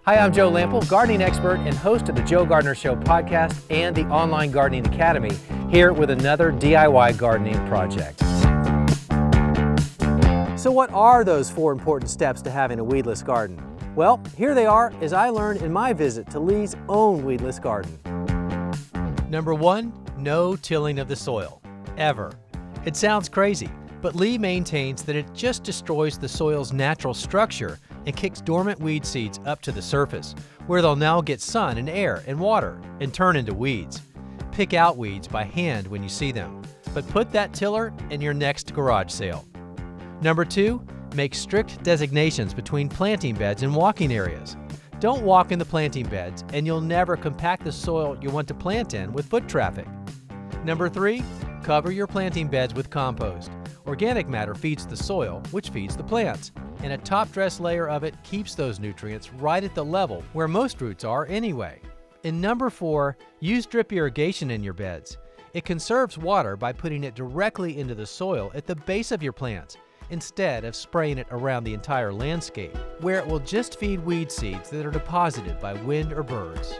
Hi, I'm Joe Lample, gardening expert and host of the Joe Gardener Show podcast and the Online Gardening Academy, here with another DIY gardening project. So what are those 4 important steps to having a weedless garden? Well, here they are as I learned in my visit to Lee's own weedless garden. Number 1, no tilling of the soil, ever. It sounds crazy, but Lee maintains that it just destroys the soil's natural structure and kicks dormant weed seeds up to the surface, where they'll now get sun and air and water and turn into weeds. Pick out weeds by hand when you see them, but put that tiller in your next garage sale. Number 2, make strict designations between planting beds and walking areas. Don't walk in the planting beds and you'll never compact the soil you want to plant in with foot traffic. Number 3, cover your planting beds with compost. Organic matter feeds the soil, which feeds the plants, and a top dress layer of it keeps those nutrients right at the level where most roots are anyway. And number 4, use drip irrigation in your beds. It conserves water by putting it directly into the soil at the base of your plants, instead of spraying it around the entire landscape, where it will just feed weed seeds that are deposited by wind or birds.